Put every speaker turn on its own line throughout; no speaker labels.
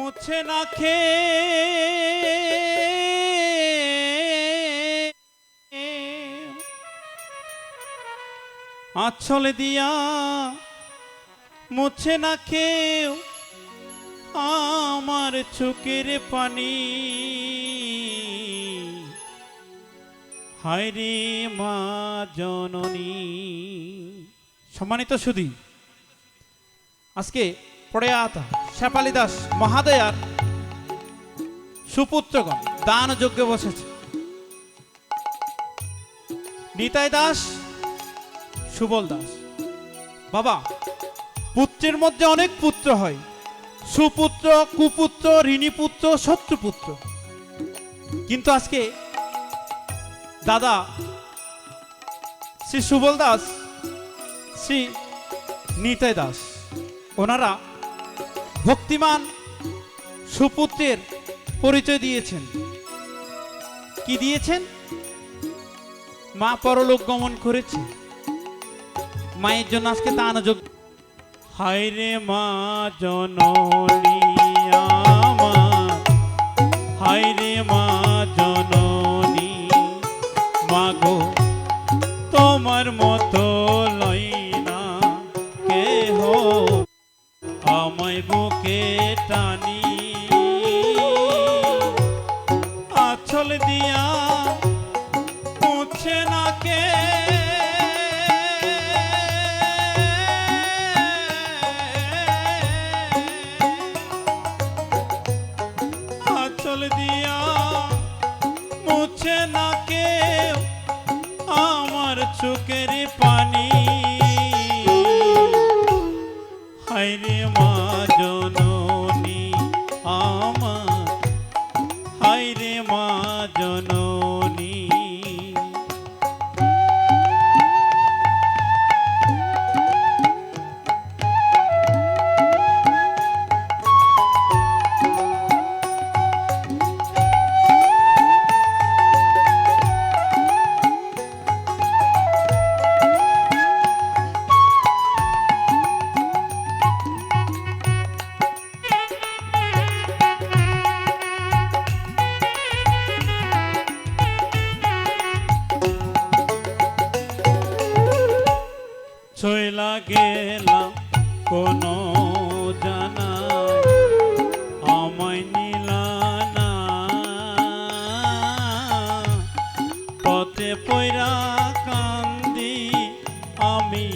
মুছে না খে আঁচলে দিয়া মুছে না খেও আমার চোখের পানি। হায় রে মা জননী। সম্মানিত সুধী, আজকে প্রয়াত শেফালী দাস মহাদয়ার সুপুত্রগণ দান যজ্ঞে বসেছে। নিতাই দাস, সুবল দাস। বাবা, পুত্রের মধ্যে অনেক পুত্র হয়, সুপুত্র, কুপুত্র, ঋণীপুত্র, শত্রুপুত্র। কিন্তু আজকে দাদা শ্রী সুবল দাস, শ্রী নিতাই দাস, ওনারা ভক্তিমান সুপুত্রের পরিচয় দিয়েছেন। কি দিয়েছেন? মা পরলোক গমন করেছে, মায়ের জন্য আজকে দান যজ্ঞ। হায় রে মা জননী আমার, হায় রে মা জননী, মাগো তোমার মতো লই না কেহ আমায় বুকে টানি। আঁচল দিয়া মুছে না কে আঁচল দিয়া মুছে না কে আমার চোখের পানি। হায় রে মা জননী আমার, হায় রে মা জননী। চইলা গেলাম কোনো জানাই আমায় নিলা না, পথে পয়রা কান্দি আমি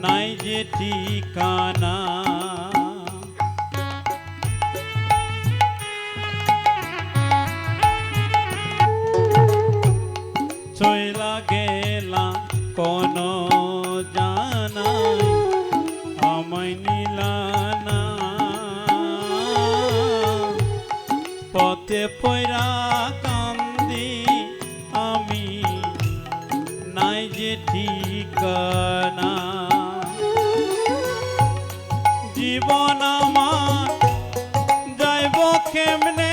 নাই যে ঠিকানা। চইলা গেলাম কোনো জানাই আমায় নিলা না, পথে পয়রা কান্দি আমি নাই যে ঠিকানা। জীবন আমার যাইব কেমনে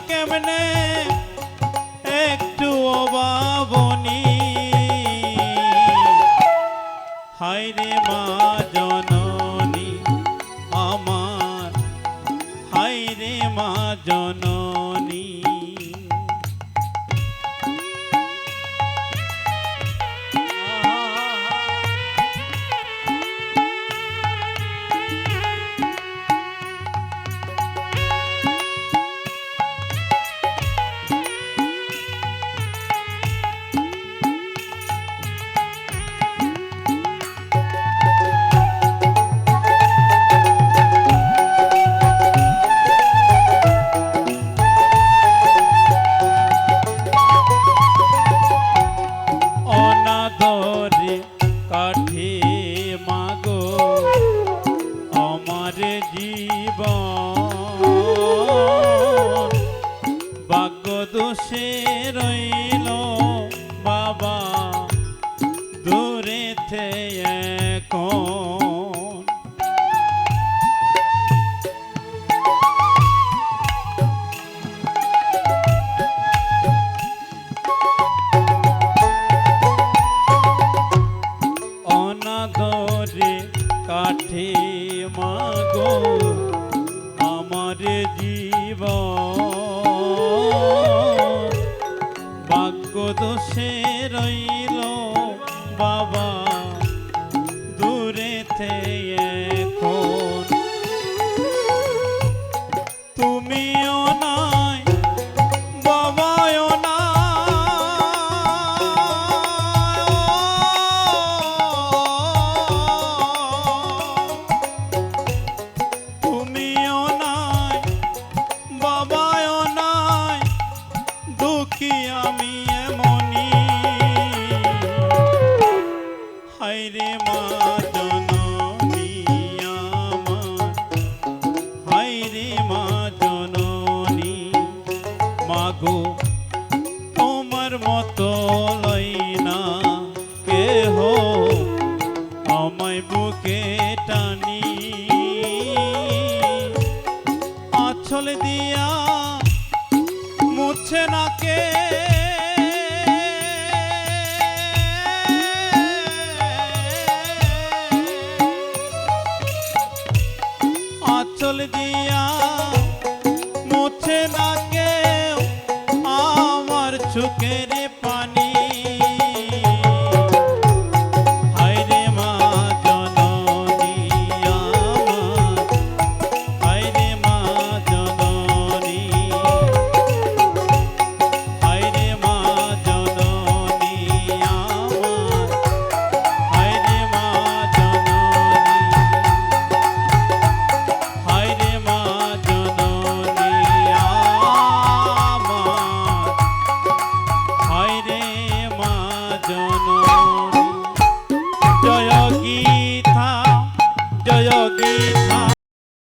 কেমনে একটু অভাবনী। হায় রে মা জননী আমার, হায় রে মা জননী। কাঠে মাগো আমার জীবন, ভাগ্য দোষে রইল বাবা দূরেতে এখন। জননী মাগো তোমার মতো লই না কেহ আমায় বুকে টানি আঁচল দিয়া মুছে না কে আঁচল দিয়া মুছে না কেউ আমার চোখের পানি হায়রে মা জননী আমার হায়রে মা জননী হায়রে মা জননী আমার হায়রে মা জননী হায়রে মা জননী আমার হায়রে মা জননী